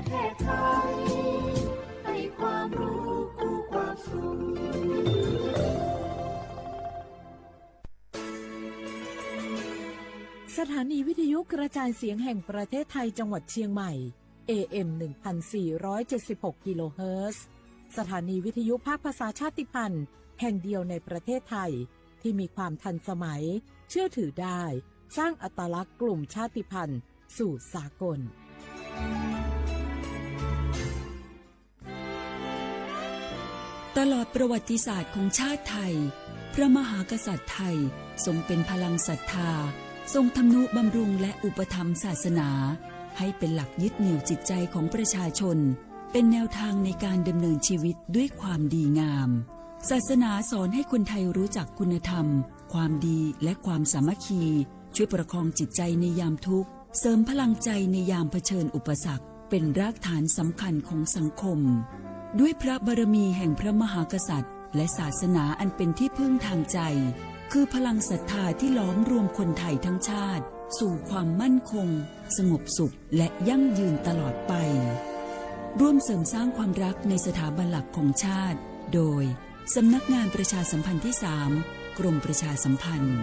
ประเทศไทยให้ความรู้คู่ความสุขสถานีวิทยุกระจายเสียงแห่งประเทศไทยจังหวัดเชียงใหม่ AM 1476 กิโลเฮิรตซ์สถานีวิทยุภาคภาษาชาติพันธุ์แห่งเดียวในประเทศไทยที่มีความทันสมัยเชื่อถือได้สร้างอัตลักษณ์กลุ่มชาติพันธุ์สู่สากลตลอดประวัติศาสตร์ของชาติไทยพระมหากษัตริย์ไทยทรงเป็นพลังศรัทธาทรงทำนุบำรุงและอุปถัมภ์ศาสนาให้เป็นหลักยึดเหนี่ยวจิตใจของประชาชนเป็นแนวทางในการดำเนินชีวิตด้วยความดีงามศาสนาสอนให้คนไทยรู้จักคุณธรรมความดีและความสามัคคีช่วยประคองจิตใจในยามทุกข์เสริมพลังใจในยามเผชิญอุปสรรคเป็นรากฐานสำคัญของสังคมด้วยพระบารมีแห่งพระมหากษัตริย์และศาสนาอันเป็นที่พึ่งทางใจคือพลังศรัทธาที่ล้อมรวมคนไทยทั้งชาติสู่ความมั่นคงสงบสุขและยั่งยืนตลอดไปร่วมเสริมสร้างความรักในสถาบันหลักของชาติโดยสำนักงานประชาสัมพันธ์ที่ 3 กรมประชาสัมพันธ์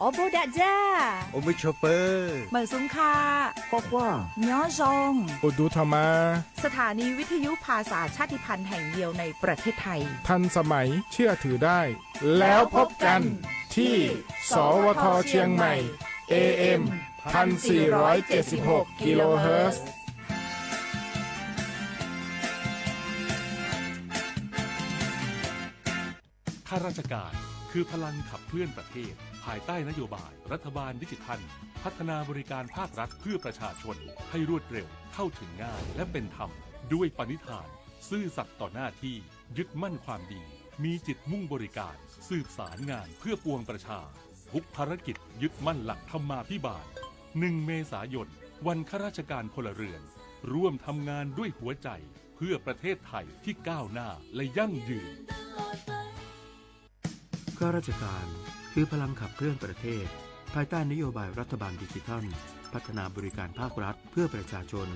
โอโบดะจ้าโอมิชเปอร์เหมือนซุ้มคาคว้าคว้าย้อซงอุดูธรรมาสถานีวิทยุภาษาชาติพันธุ์แห่งเดียวในประเทศไทยทันสมัยเชื่อถือได้แล้วพบกันที่สวทเชียงใหม่ AM 1476 กิโลเฮิรตซ์ข้าราชการคือพลังขับเคลื่อนประเทศภายใต้นโยบายรัฐบาลดิจิทัลพัฒนาบริการภาครัฐเพื่อประชาชนให้รวดเร็วเข้าถึงง่ายและเป็นธรรมด้วยปณิธานซื่อสัตย์ต่อหน้าที่ยึดมั่นความดีมีจิตมุ่งบริการสืบสารงานเพื่อปวงประชาทุกภารกิจยึดมั่นหลักธรรมาภิบาล1 เมษายนวันข้าราชการพลเรือนร่วมทำงานด้วยหัวใจเพื่อประเทศไทยที่ก้าวหน้าและยั่งยืนข้าราชการคือพลังขับเคลื่อนประเทศภายใต้นโยบายรัฐบาลดิจิทัลพัฒนาบริการภาครัฐเพื่อประชาชน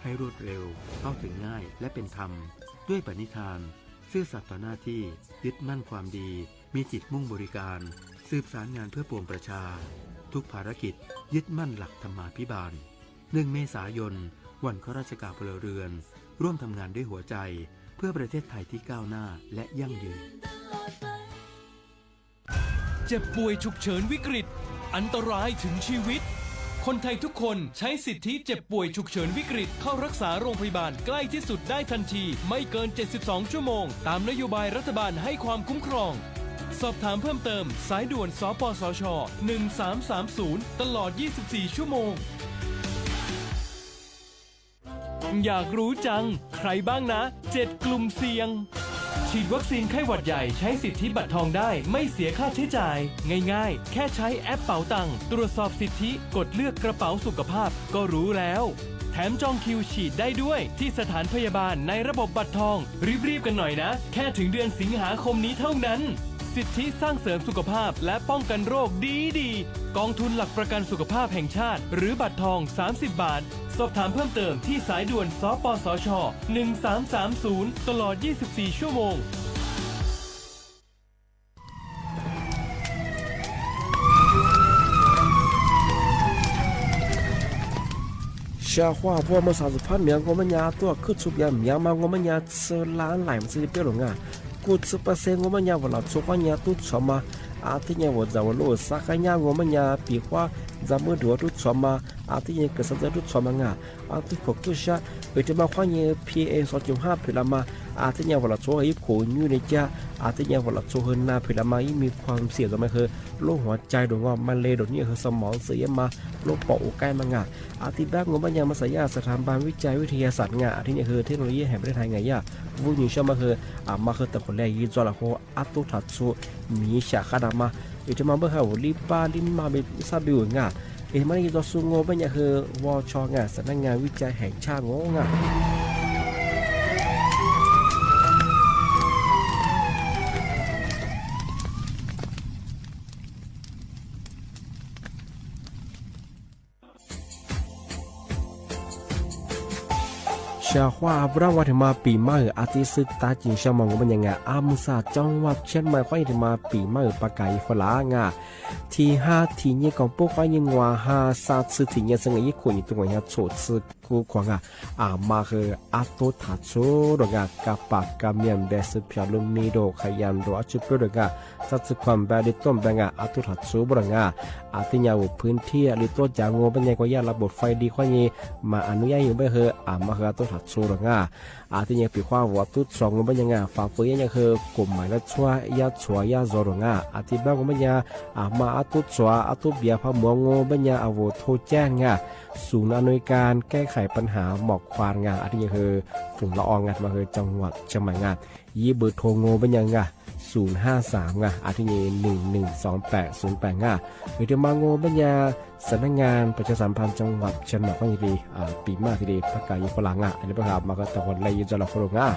ให้รวดเร็วเข้าถึงง่ายและเป็นธรรมด้วยปณิธานซื่อสัตย์ต่อหน้าที่ยึดมั่นความดีมีจิตมุ่งบริการสืบสารงานเพื่อปวงประชาทุกภารกิจยึดมั่นหลักธรรมาภิบาล1 เมษายนวันข้าราชการพลเรือนร่วมทำงานด้วยหัวใจเพื่อประเทศไทยที่ก้าวหน้าและยั่งยืนเจ็บป่วยฉุกเฉินวิกฤตอันตรายถึงชีวิตคนไทยทุกคนใช้สิทธิเจ็บป่วยฉุกเฉินวิกฤตเข้ารักษาโรงพยาบาลใกล้ที่สุดได้ทันทีไม่เกิน72ชั่วโมงตามนโยบายรัฐบาลให้ความคุ้มครองสอบถามเพิ่มเติมสายด่วนสปสช1330ตลอด24ชั่วโมงอยากรู้จังใครบ้างนะ7กลุ่มเสี่ยงฉีดวัคซีนไข้หวัดใหญ่ใช้สิทธิบัตรทองได้ไม่เสียค่าใช้จ่ายง่ายๆแค่ใช้แอปเป๋าตังค์ตรวจสอบสิทธิกดเลือกกระเป๋าสุขภาพก็รู้แล้วแถมจองคิวฉีดได้ด้วยที่สถานพยาบาลในระบบบัตรทองรีบๆกันหน่อยนะแค่ถึงเดือนสิงหาคมนี้เท่านั้นสิทธิสร้างเสริมสุขภาพและป้องกันโรคดีกองทุนหลักประกันสุขภาพแห่งชาติหรือบัตรทอง30 บาทสอบถามเพิ่มเติมที่สายด่วนสปสช1330ตลอด24ชั่วโมงเชื่อว่าพวกมันสารพัดเมียงมันยาตัวคือชุบยาเมียงมันยาเสือล้านไหลมันสิเปรี้ยวหลงอ่ะกูจะไปเซ็งมันยาวันละชุบมันยาตุ้ดชมาอาทิตย์เนี่ยวันจะวันโลสักยามันยาปีกว่าจะมือดัวตุ้ดชมาอาทิตย์เนี่ยก็สักจะตุ้ดชมาง่ะอาทิตย์พวกตุ้ดชาเวทีมาควายเนี่ย PA 2.5พิลามาอาทิตย์เนี่ยวันละชุบไอ้โขนอยู่ในจ้าอาทิตย์เนี่ยวันละชุบเฮินนาพิลามามีความเสี่ยงจะไม่คือโรคหัวใจโดนว่ามันเลยโดนเนี่ยคือสมองเสียมาโรคปอดใกล้มาง่ะอาทิตย์แรกมันยังมาสายาสถาบันวิจัยวิทยาศาสตร์ง่ะอาทิตย์เนี่ยคือเทคโนโลยีแห่งประเทศไทยไงย่าวุ้ยชอบมาคือแต่คนแรกยี่จอละโคอัตุทัดสูมีฉากขนาดมาอยู่จะมาเมื่อเขาลิบาลิมาเป็นซาบิวง่ะมันยี่จอสูงมันยังคือวชง่ะสำนักงานวิจัยแห่งชาติง่ะ ชาว่าบราวัฒมาปีใหม่อาทิตย์สุดตาจิงชามองมันยังไงอามุสาจังหวัดเชียงใหม่ค่อยถึงมาปีใหม่ปากไก่ฝรั่งอ่ะที่5ที่เนี่ยของพวกค่อยยังว่า5 3次ที่เนี่ยซึ่งอีกคนอยู่ตรงนี้โฉดซึกูกว่ามาคืออาตุทัดโซดงกับปากกับเมียนเบสพิอาลุมีโดขยันโดอาจุเปดงจัดสความแบบดิต้มแบงอาตุทัดโซบงอาทิยาวพื้นที่หรือตัวจางงูเป็นยังกว่าระบบไฟดีค่อยนี้มาอนุญาตอยู่ไม่เหอะมาคืออาตุทัดโซดงอาทิยังปีความวัดตุสองงูเป็นยังฝ่าฝืนยังคือกลุ่มหมายละชัวยาชัวยาโซดงอาทิบ้างงูเป็นยังมาอาตุชัวอาตุเบียพะมัวงูเป็นยังอาวุธโทแจ้งศูนย์อำนวยการแก้ไขปัญหาหมอกควานอาทิยังคือฝุ่นละอองมาคือจังหวัดเชียงใหม่ยี่เบอร์โทรงูเป็นยัง053อาทิตย์112808หรือที่มาโงบัญญาสำนักงานประชาสัมพันธ์จังหวัดเชียงใหม่ก็ดีปีมากทีเดียวประกาศยุฝรั่งอันนี้ประกาศมาก็ตะวันเลยยุจลฝรั่ง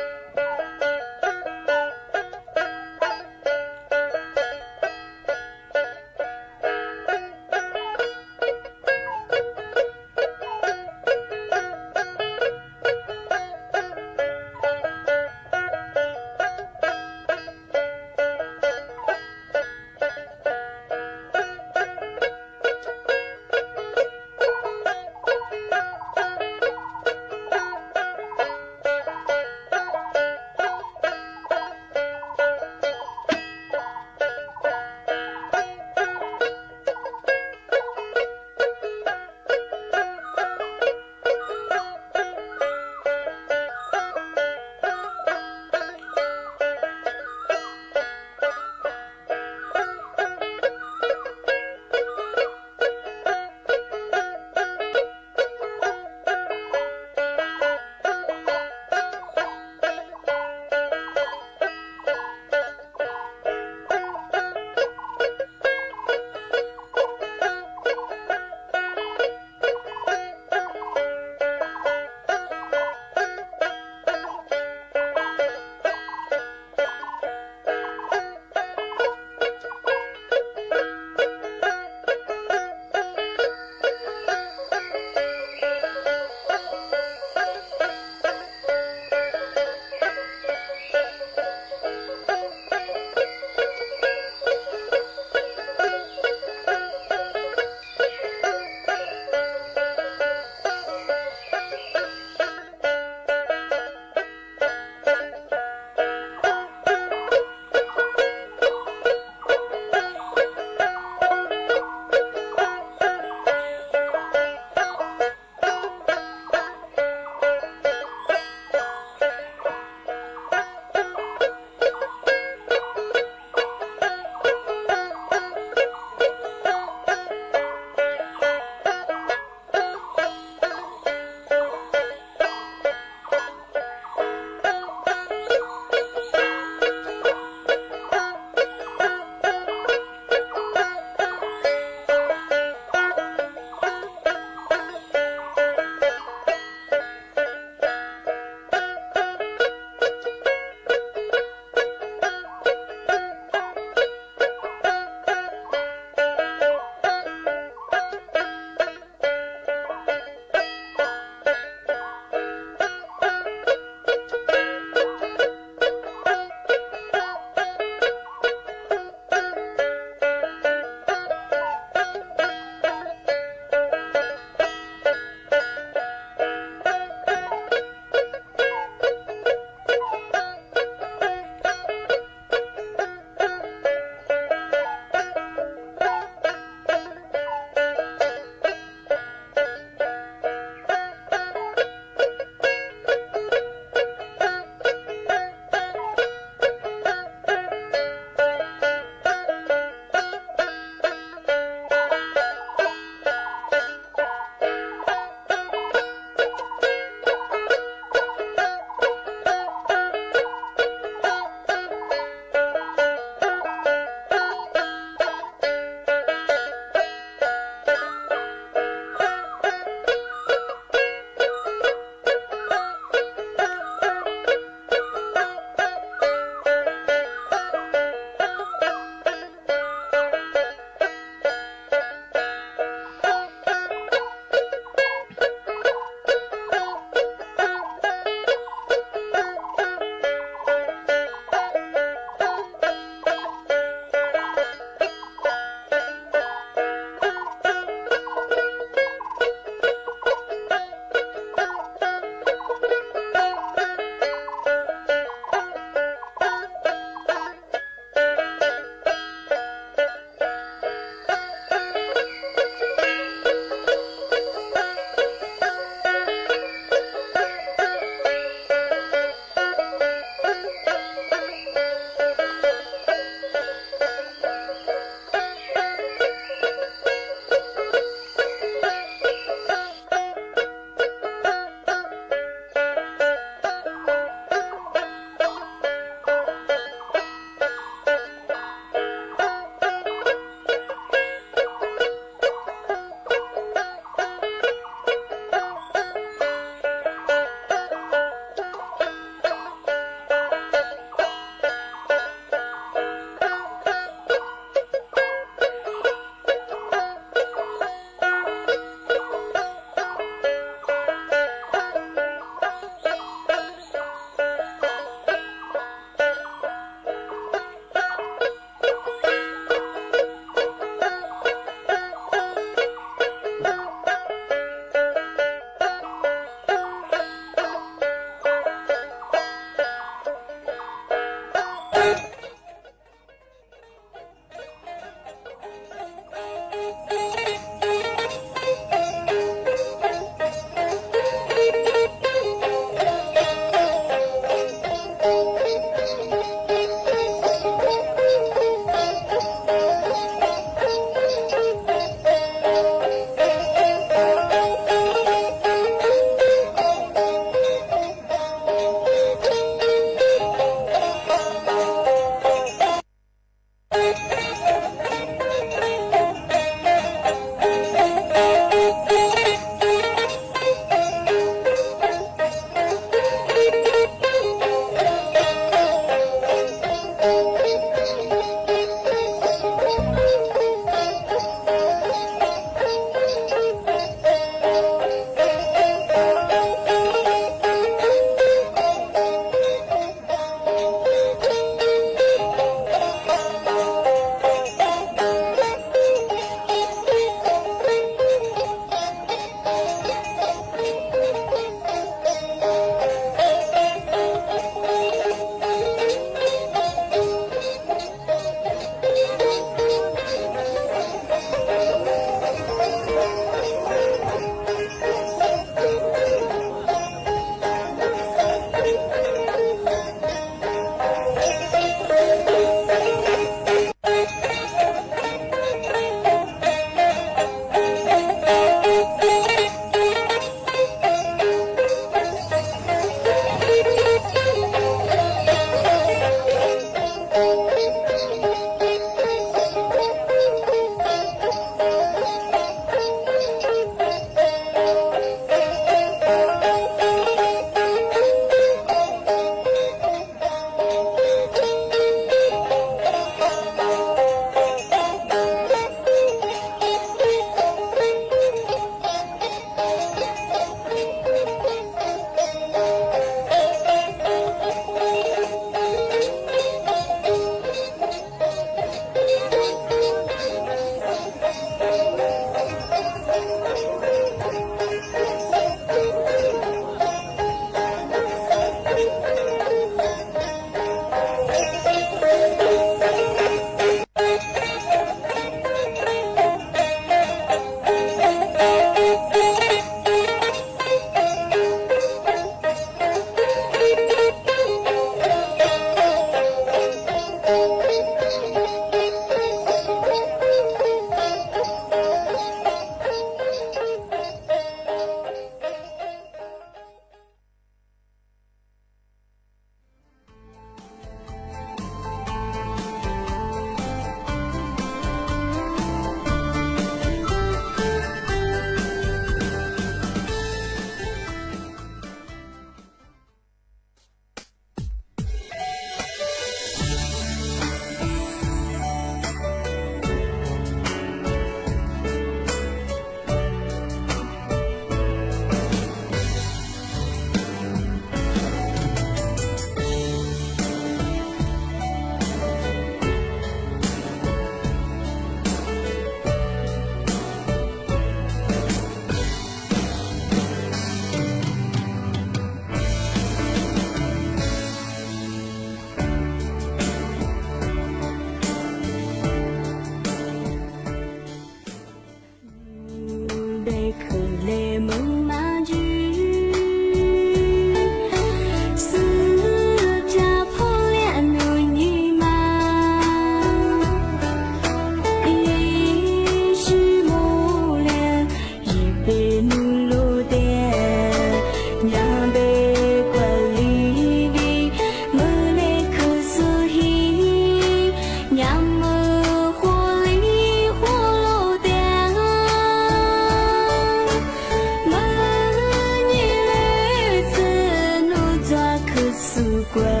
สุกว่า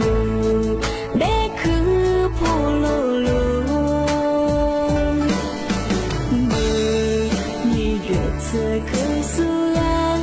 ลูได้คือผู้โลโลเมื่อมีเดือดเธอคือสุรา น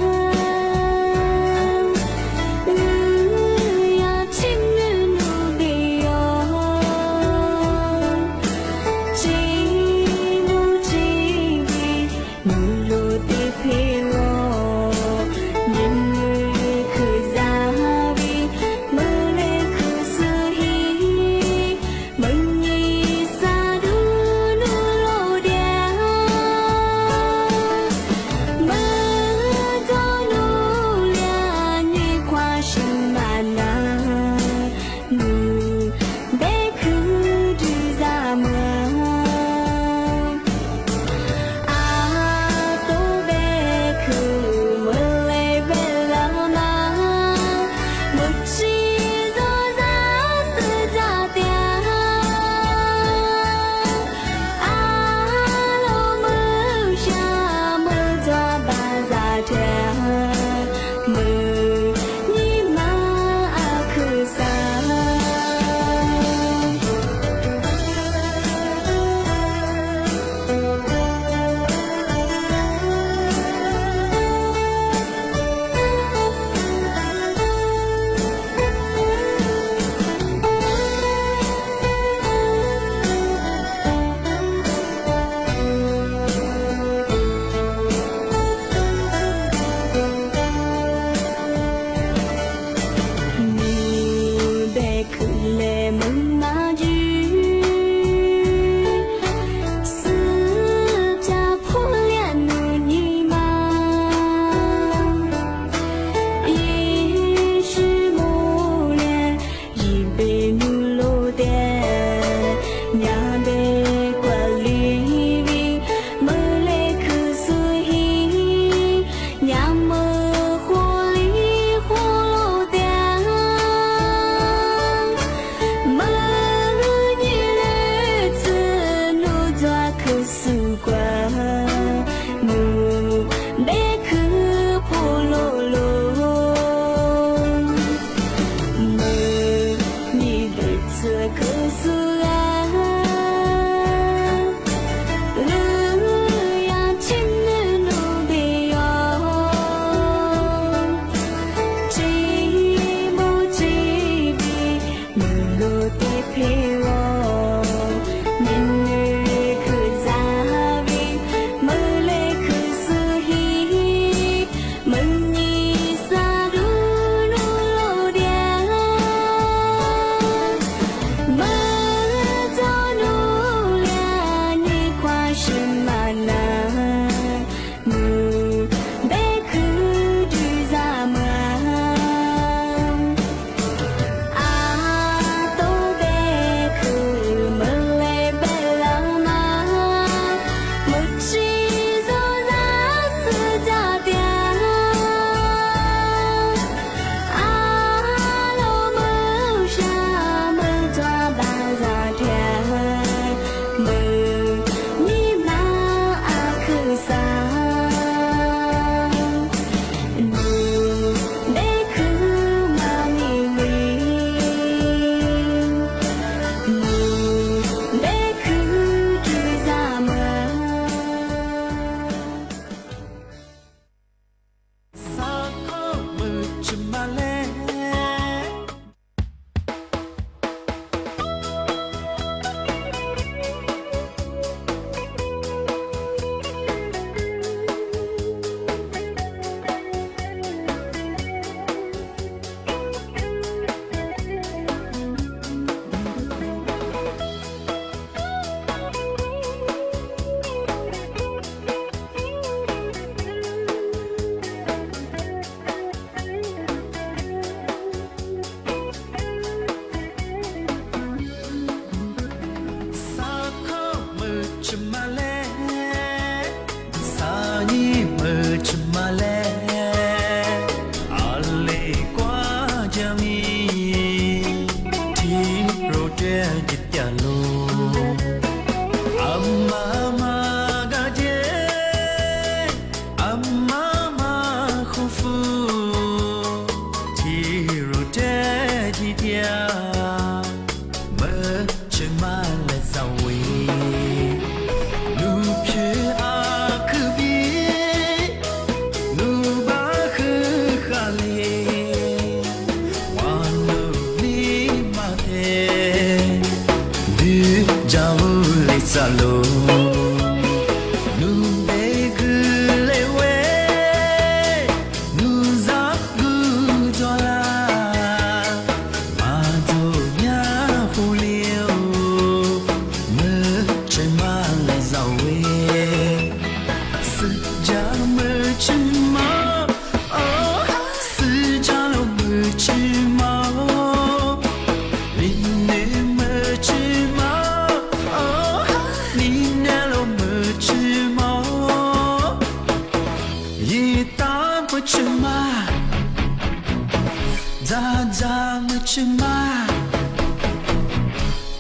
Zaza machima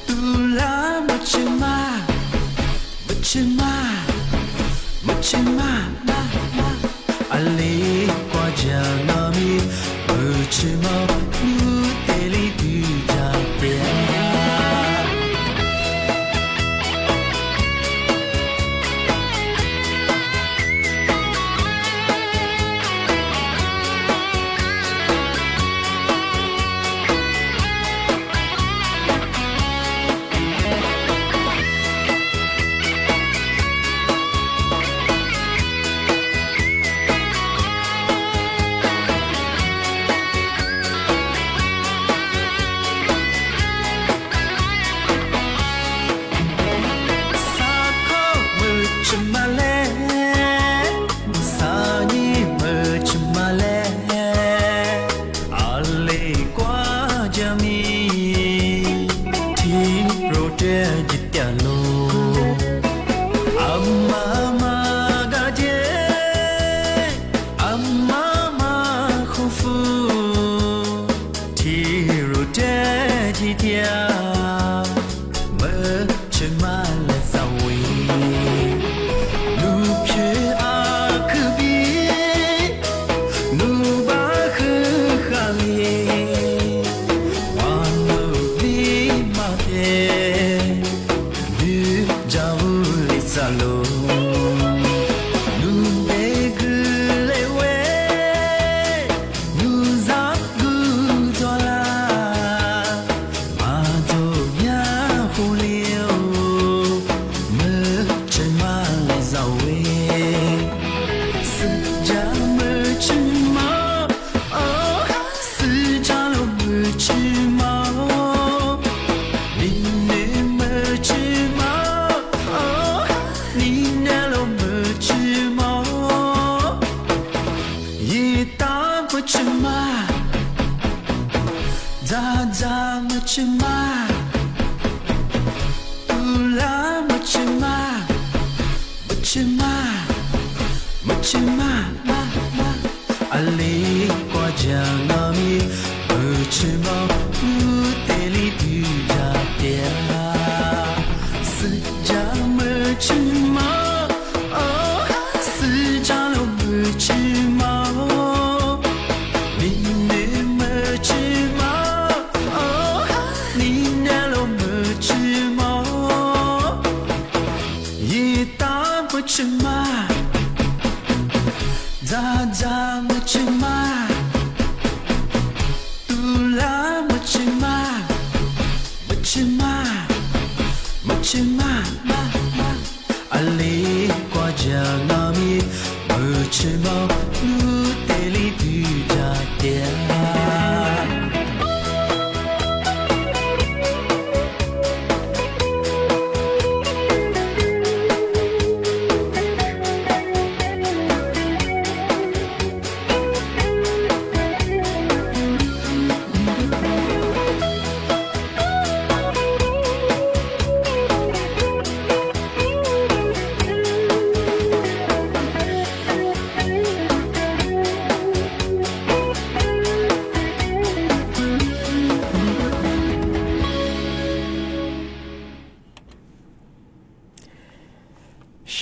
Tula machima Machima Ali kwa janami Machima Muteli Dujatia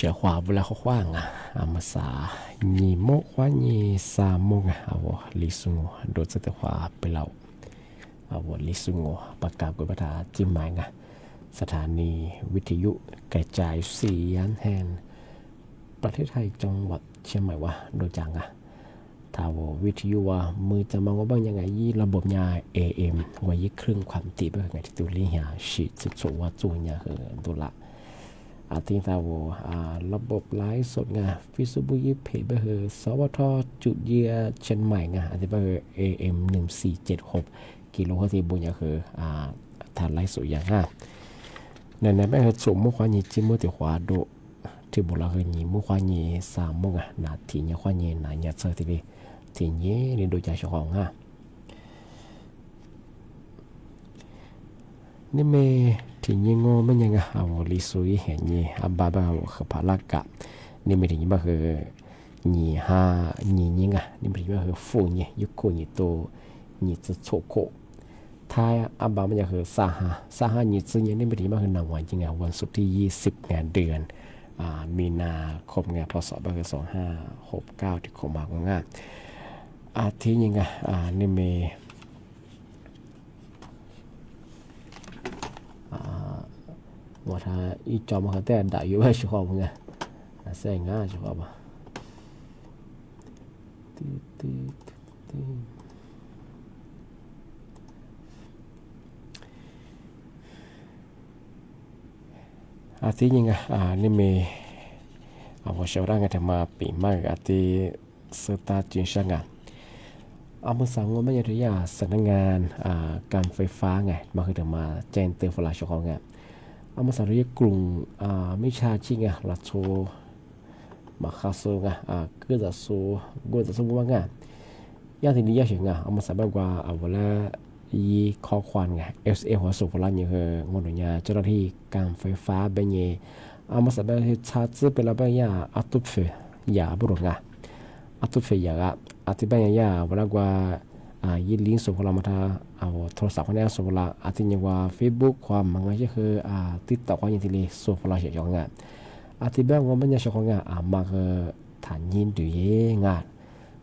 เสียขวาบุลาขว้างอ่ะอามาสาญีโมขวาญีสามโมงอ่ะเอาวลิสุงโดดสเตขวาไปเราเอาวลิสุงประกาศกุบตาจิ้มหมายอ่ะสถานีวิทยุกระจายเสียงแห่งประเทศไทยจังหวัดเชียงใหม่วะโดยจังอ่ะถ้าว่าวิทยุว่ามือจะมองว่าบ้างยังไงยี่ระบบยา AM ว่ายี่ครึ่งความตีเป็นไงที่ตัวเลี้ยฉีดสุดๆว่าจูนยาคือตัวละอาทิตย์ตาวระบบไลฟ์สดไงฟิสุบุยิเพจเบอร์สวทจุดเยียเชียงใหม่ไงอาทิตย์เบอร์ AM 1476กิโลเฮิรตซ์บุญยาคือทานไลฟ์สดอย่างง่ายในแม่เหตุสมมุขวานีจิมมุติขวาโดที่บุรุษนีมุขวานีสามมุกนาทีเนี่ยขวานีนาเนี่ยเจอทีนี้ทีนี้เรียนโดยใจเฉพาะง่ายนี่เมทีนี้งอไม่ยังเอาลิซุยเห็นนี่อับบาบาขปาลักกะนี่ไม่ถึงว่าคือนี่ฮานี่นี่ไงนี่ไม่ถึงว่าคือฟูนี่ยุคโคนี่โต你子错过他อาบามันจะคือสาหานี่ซึ่งยังไม่ดีมากคือ1วันจริงอ่ะวันศุกร์ที่20เดือนมีนาคมไงพศก็คือ2569ที่เข้ามาของงานที่ยังไงนี่มีว่าถ้าอีจอมเขาแต่ด่าอยู่ว่าชอบไงแซงง่ายชอบป่ะที่ยังไงนี่มีว่าชาวร่างกันมาปีมากที่สตาร์จินช่างเมื่อสามวันไม่ยากที่จะสำนักงานการไฟฟ้าไงมาคือมาแจ้งเตือนฝรั่งชาวไงเมื่อสามวันกลุ่มไม่ชาชิงลัดโซมาคาโซไงก็จะโซว่าไงยากที่นี่ยากเฉียงเมื่อสามวันกว่าเวลาอีข้อความไง SA หัวสุฝรั่งอย่างเงี้ยงอนอย่างเจ้าหน้าที่การไฟฟ้าเป็นยังเมื่อสามวันที่ชาร์จเป็นอะไรบ้างตุบเฟยาบุรุษไงตุบเฟยาที่เป็นยังเวลาว่ายินลิงก์สุฝรั่งมาถ้าโทรศัพท์คนนี้สุฝรั่งที่ยังว่า Facebook ความมันก็คือติดต่อความยินดีสุฝรั่งเฉียงไงที่เป็นว่ามันยังเฉียงไงมาคือฐานยินดูเอง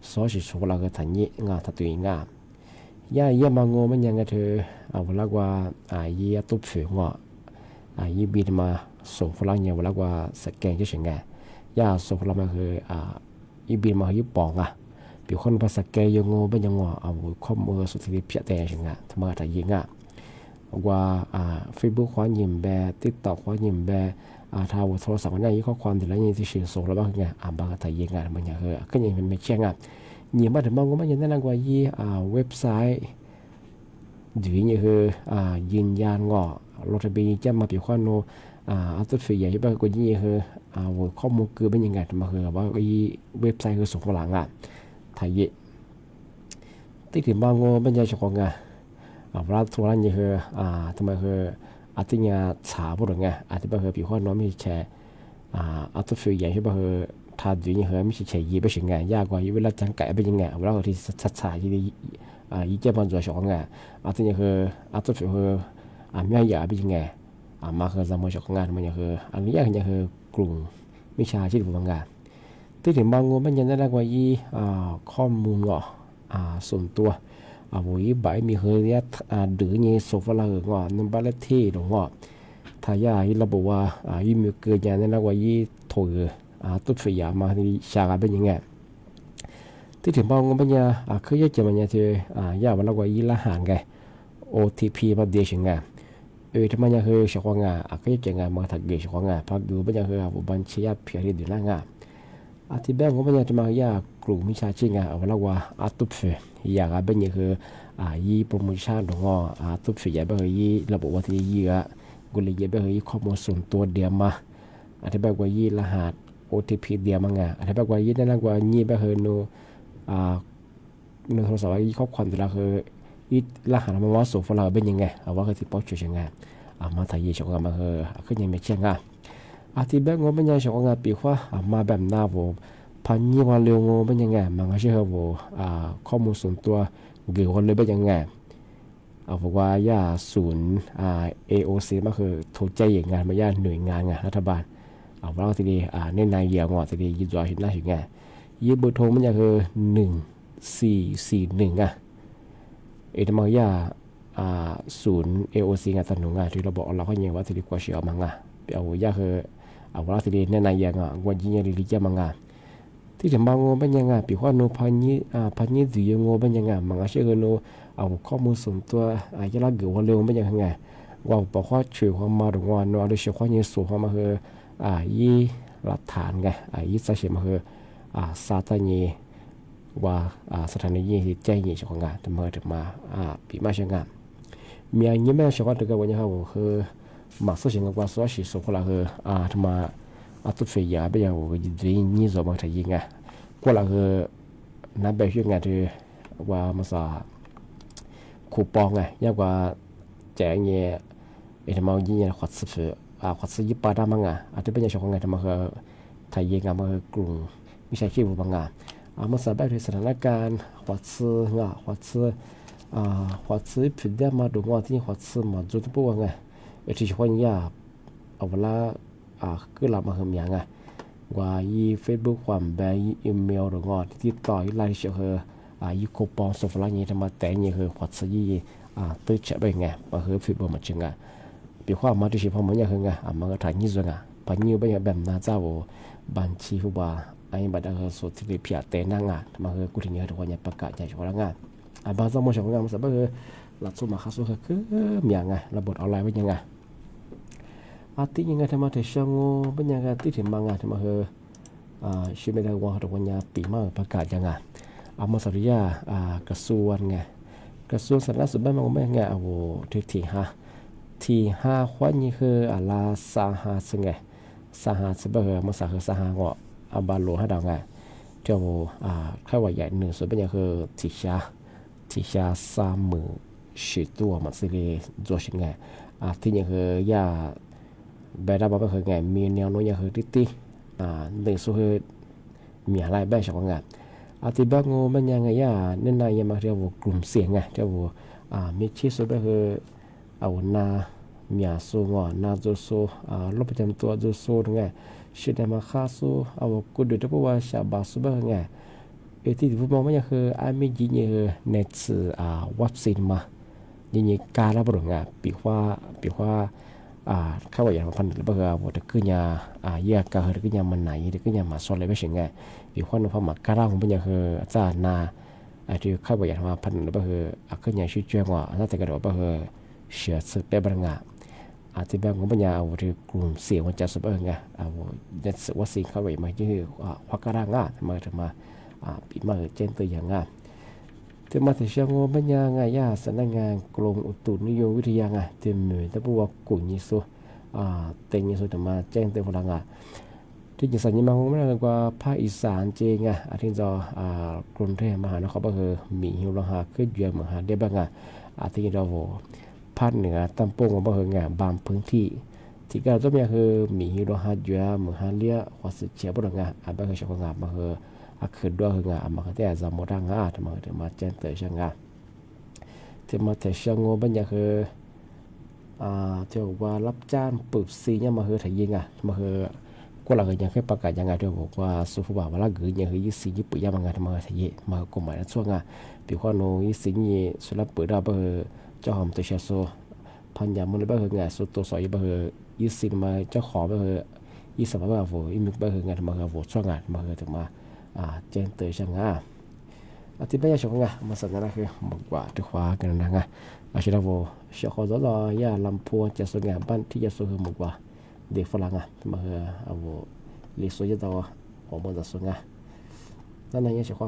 所以สุฝรั่งก็ฐานยินถ้าตัวเองย่ามางมันยังไงเธอเวลาว่ายี่ตุบเฟงยี่บินมาส่งฝรั่งเนี่ยเวลาว่าสแกนจะเฉียงไงส่งฝรั่งมาคือยี่บินมายี่ปอง比如คนภาษาแกยังงูเป็นยังงูข้อมูลสุดที่เพียแต่ยังทำมาแต่ยิงว่าFacebook ความยิมแบบ TikTok ความยิมแบบถ้าโทรศัพท์เนี่ยยี่ข้อความที่แล้วยี่ที่ชื่อส่งแล้วบ้างไงบางแต่ยิงมันอย่างก็ยังเป็นไม่เชี่ยงยิมมาถึงบางคนมันยังนั่งกว่ายี่เว็บไซต์ดูนี่คือยืนยันรถทะเบียนจะมาปีความโน้ตัวฝีใหญ่ใช่ป่ะก็ยี่คือข้อมูลคือเป็นยังไงมาคือว่าเว็บไซต์คือส่งฝรั่งไทยที่ถึงบางคนเป็นยังไงของเวลาทัวร์นี่คือทำไมคือที่เนี่ยฉาบุรุษไงที่เป็นคือผิวข้อน้อยไม่ใช่ตัวฝีใหญ่ใช่ป่ะคือถ้าดูนี่คือไม่ใช่ใช่ยี่เป็นยังไงยากกว่าเวลาจังไก่เป็นยังไงเวลาที่ชัดๆที่ยี่เจ้าบอลตัวชงที่นี่คือตัวฝีคือไม่ใหญ่เป็นยังไงมาคือสมัยชงมันยังคืออันนี้ยังคือกลุ่มวิชาชีพบางงานที่ถึงบางคนมันยังได้กว่าข้อมูลส่วนตัววิบายมีเฮียดื้อนี่โซฟาละนั่นบ้านเลขที่หรอถ้ายาที่เราบอกว่ายี่มีเกิดอย่างนั้นกว่ายี่ถอยตุดไฟยามาที่ชาเป็นยังไงที่ถึงบางคนมันยังเคยจะมันยังที่ยาวันละกว่ายี่ละหางไง OTP มาเดียชงที่มันยังคือชาวงาเคยจะงานมาถักเกชาวงาพักดูมันยังคือบัญชียาเพียรีดีละงาที่แบงก์มันยังจะมายากลุ่มมิชาชิงเวลาว่าตุบเฟยาเป็นยังคือยี่โปรโมชั่นของตุบเฟยาเป็นยี่ระบบว่าที่ยี่กุลียี่เป็นยี่ข้อมูลส่วนตัวเดียมาที่แบงก์ว่ายี่รหัส OTP เดียมังที่แบงก์ว่ายี่นั่นกว่ายี่เป็นโนโทรศัพท์ยี่ข้อความแต่ละคือยี่รหัสมันว่าส่งฝรั่งเป็นยังไงว่าคือที่ป๊อปช่วยยังไงมาถ่ายยี่ชงมาคือขึ้นยังไม่เชี่ยงที่แบงก์ว่ามันยังชงปีว่ามาแบบหน้าโวพันยี่วันเร็วงูเป็นยังไงมันก็ใช่ครับว่าข้อมูลส่วนตัวเกี่ยวกันเลยเป็นยังไงบอกว่าศูนย์ AOC มันคือถูกใจอย่างงานมาหน่วยงานรัฐบาลว่าทีนี้ในนายเยี่ยงทีนี้ยืดยาวเห็นหน้าเห็นไงยี่เบอร์โทรมันยังคือ1441ที่มันศูนย์ AOC งานตันหนุ่งที่เราบอกเราก็ยังว่าทีนี้กว่าเชียวมังเอาคือว่าทีนี้ในนายเยี่ยงวันยี่รีลิจมังที่ถึงบางงเป็นยังไงปีว่าโนพันยี่ดูยังงเป็นยังไงมันก็เชื่อโนข้อมูลส่วนตัวจะละเกี่ยวกับเรื่องเป็นยังไงว่าบอกว่าช่วยความมาดูว่าโนอะไรเชื่อความยิ่งสูงความมาคือยี่หลักฐานไงยี่สาเหตุมาคือซาตานีว่าสถานียี่ที่แจ้งยี่ของงานแต่เมื่อถึงมาปีมาเชื่องานมีอันนี้แม่เชื่อว่าถึงกับวันนี้เขาคือมาสู้เชื่องกว่าสู้ชีสุขละคือทำมาตุดไฟยาไปยังดีนี่จะมาถ่ายยิงก็ละคือนับแบบช่วยงานที่ว่ามาสาคูปองยากกว่าแจกเงี้ยทำมายิงขวัญซื้อยิบปาดามังที่เป็นอย่างชงงานทำมาคือถ่ายยิงมากลุ่มวิชาชีพบางงานมาสาแบบที่สถานการณ์ขวัญซื้อ或者ผิดได้มาดูงอที่或者มาจุดพวกไงที่ช่วยยาเอาเวลาคือเรามาเหี่ยงไงว่าอีเฟซบุ๊กความแบบอีเมลหรืองอที่ต่ออีไลน์เชื่อเหอีคูปองส่งฝรั่งยี่ทำมาแต่ยี่เห或者ยี่ตื้อเฉยไปไงมาเฟซบุ๊กมาจึงไงปีความมาที่เฉพาะมันยังไงมันก็ถ่ายยี่ส่วนไงปัญญาไปแบบน่าจะว่าบัญชีผู้บ่าไอ้บัตรสุดที่เพียแต่นั่งมากูถึงเนี่ยทุกวันเนี่ยประกาศใจช่วยงานบางสมัยช่วยงานมันสับหลักสูตรมาคัสคือมีอย่างไงระบบออนไลน์เป็นยังไงartinya nga tema te shango banya ti te manga tema he shimeda wa ro nya pi ma pa ka janga ama sariya kasuan nga kasuan sana su ba ma ma nga awo te ti ha hwa ni he ala sa ha singa sa ha se ba he ma sa he sa ha ngo aba lo ha da nga jo khai wa ya nu su banya he ti sha sa mu shi tu ma se le zo shi nga ti nya he ya bài ra bảo ngày miền nào nó nhà hơi tí từ số hơi miền lại bây giờ có ngàn thì bác ngô bên nhà ngày nên là nhà mà theo gồm xiềng ngày theo mấy chiếc số bây giờ na miền số ngõ na số lúc bây giờตัวsố ngày sẽ đem mà khá số cứ được đó bảo sẽ bảo số bây giờ ngày thì vụ mong bây giờ ai mới chỉ như net vaccine mà như cả là bảo ngày bị hoaเข้าไปอย่างพันธุ์เบอร์ว่าจะขึ้นยาแยกกันหรือขึ้นยามันไหนหรือขึ้นยามาสอนอะไรไม่ใช่ไงปีควันพม่าการ่าของเป็นอย่างคืออาจารย์นาที่เข้าไปอย่างว่าพันธุ์เบอร์ขึ้นยาชื่อเจ้าว่าน่าจะกระโดดเบอร์เชื่อสืบได้บางงานที่บางของเป็นอย่างว่าที่กลุ่มเสี่ยงมันจะสืบเบอร์ไงจะสืบว่าสิ่งเข้าไปมาที่วักการ่างานมาปีมาเจนตัวอย่างงานที่มาถึงเชียงโง่ปัญญาไงสำนักงานกรมอุตุนิยมวิทยาไงที่มือแต่พวกกลุ่มยิสุเต็งยิสุจะมาแจ้งเตือนพลังที่จะสัญญาณไม่ได้กว่าภาคอีสานเจงอาทิตย์จอกรุงเทพมหานครก็คือมีหิวลงหาขึ้นเยอะมหาเดียบางอาทิตย์เราภาคเหนือตำปงก็คืองานบางพื้นที่ที่ก็จะมีคือมีหิวลงหาเยอะมหาเลี้ยวัดสุเชียบางบางคือชาวงานบางคือคือด้วยงานมาแต่จำไม่ได้ทำไมถึงมาแจ้งเตือนช่างที่มาแต่ช่างงบัญญัติคือที่ว่ารับจ้างปลูกซีเนี่ยมาคือถ่ายยิงมาคือก็เรายังแค่ประกาศยังไงที่บอกว่าสุภาพว่าละกือยังคือยี่สิบยี่ปุ่ยยังงานมาถ่ายยิงมากฎหมายช่วงปีข้อโน้ยี่สิบยี่สุดละเปิดได้เบอร์เจ้าหอมตัวเชโซพันยามันเลยเบอร์งานสุดตัวสอยเบอร์ยี่สิบมาเจ้าของเบอร์ยี่สิบเบอร์โว้อีมิกเบอร์งานมาคือโว้ช่วงงานมาคือถึงมาเจนเตอร์ช่างที่ไม่ใช่ช่วงมาสัญญาคือบอกว่าที่ขวากันนะอาชีพเราเชื่อเขาจะรอยาลำพูนจะส่งงานบ้านที่จะส่งบอกว่าเด็กฝรั่งมาเอาลิสุจะตัวผมมันจะส่งนั่นเองเชื่อเขา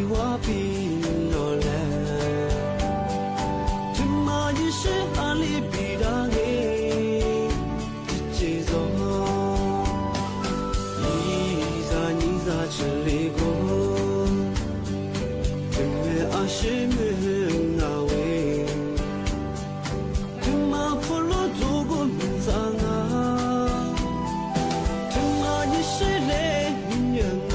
我比罗兰，他妈也是阿里比达给节奏，一咋你咋吃里过，因为阿是没阿维，他妈破了做过名zan啊，他妈也是累人啊。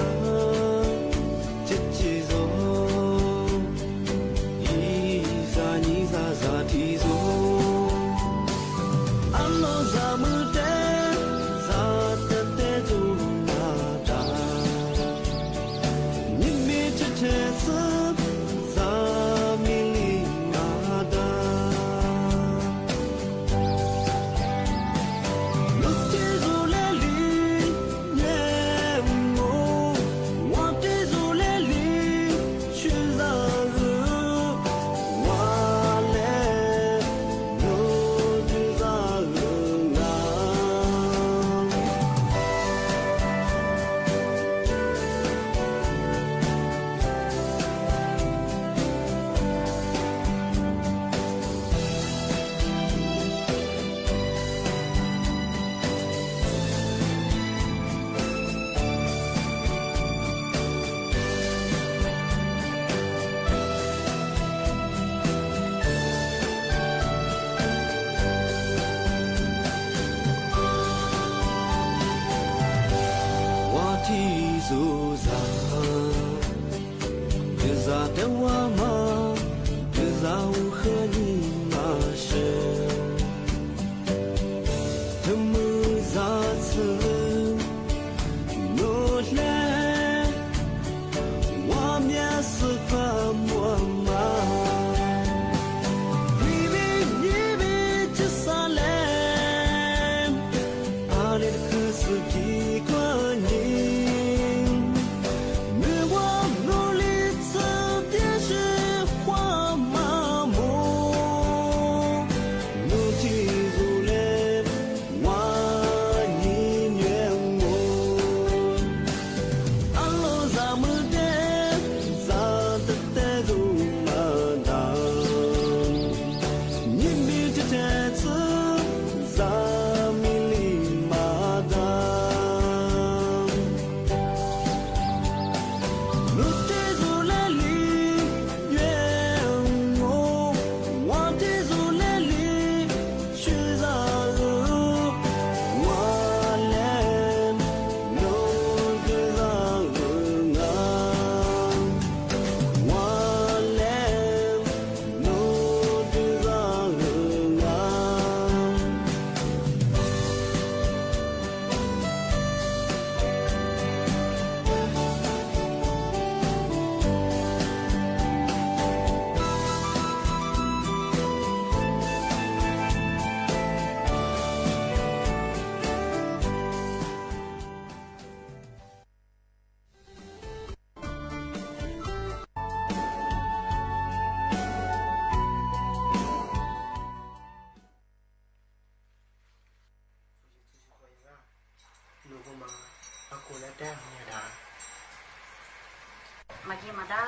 Magimada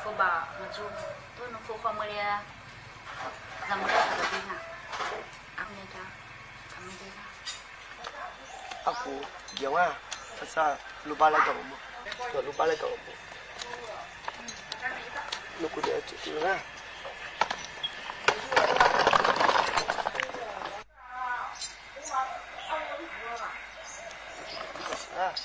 foba maju tu no fo familia zamda kabina amneda amneda aku dia wah pasal lupa lagi kamu tu lupa lagi kamu lu kudu cuci lah你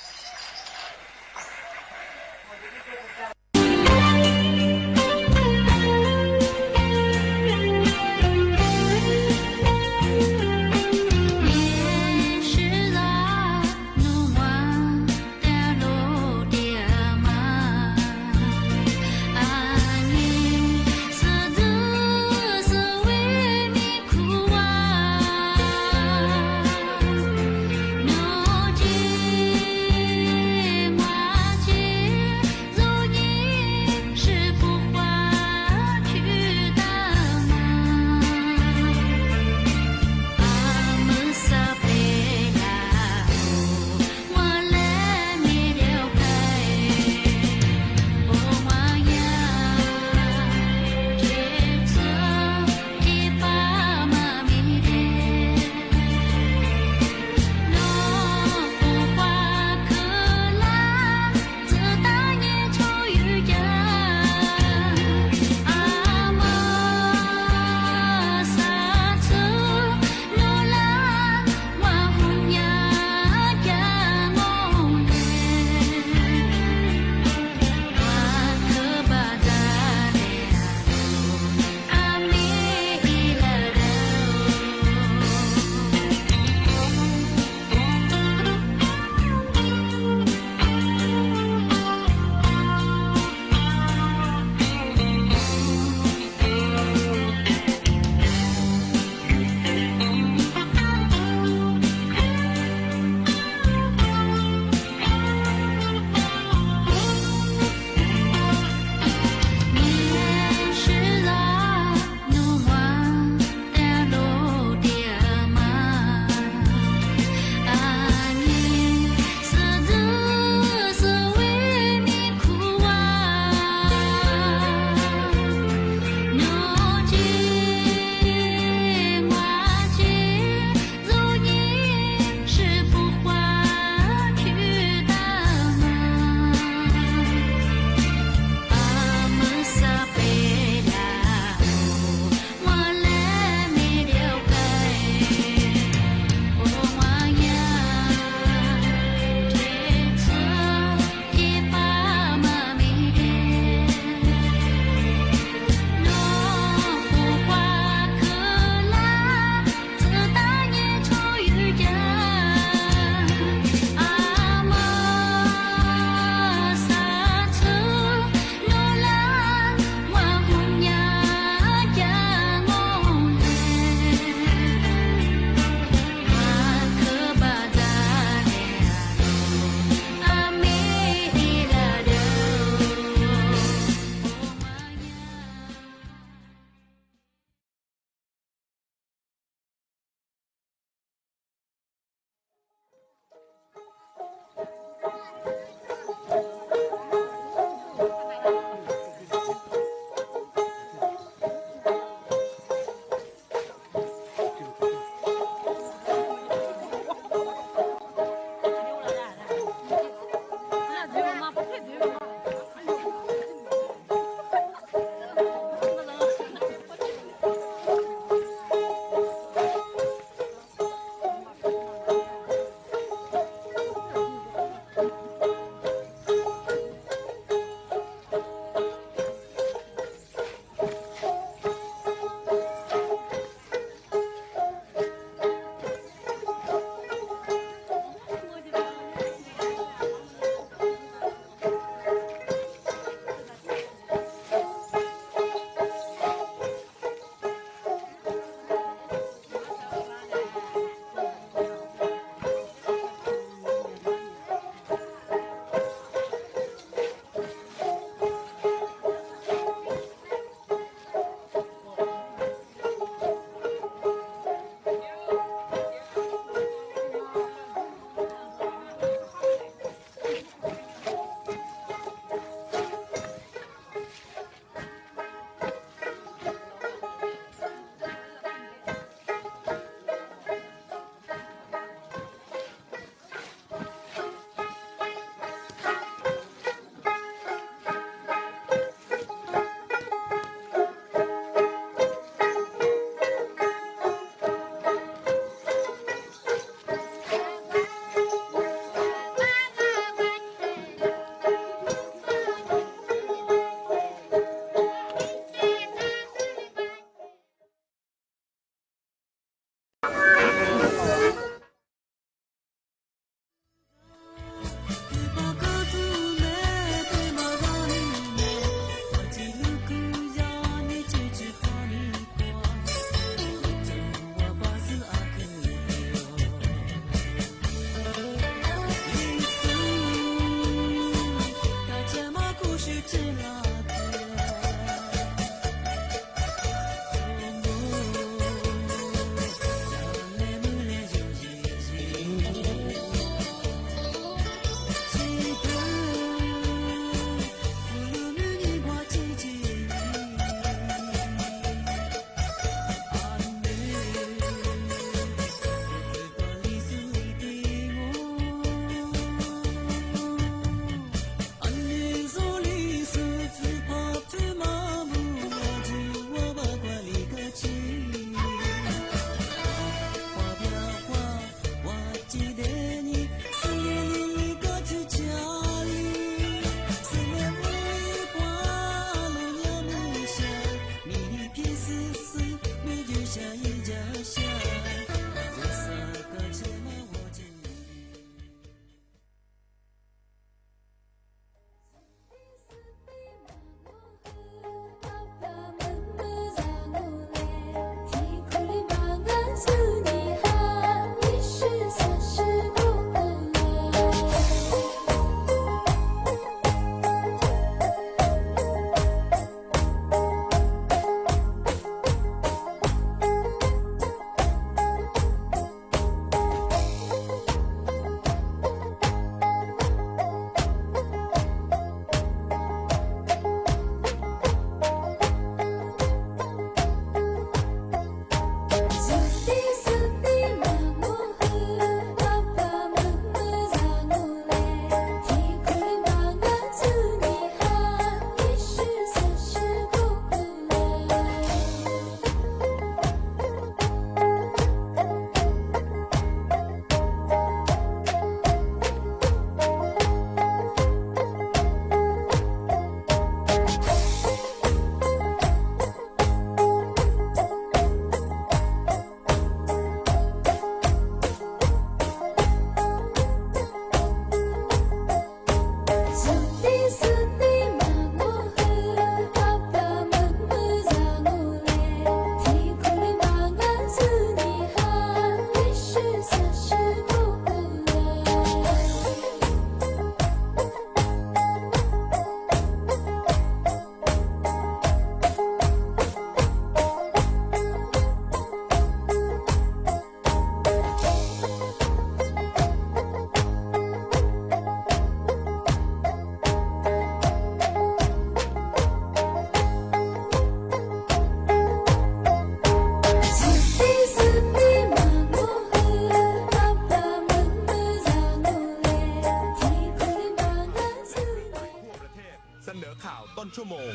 ชั่วโมง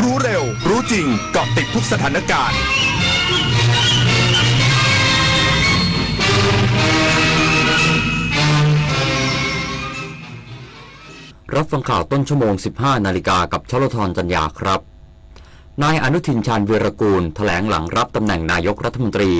รู้เร็วรู้จริงเกาะติดทุกสถานการณ์รับฟังข่าวต้นชั่วโมง 15 นาฬิกากับชลธรจัญญาครับนายอนุทินชาญวีรกูลแถลงหลังรับตำแหน่งนายกรัฐมนตรี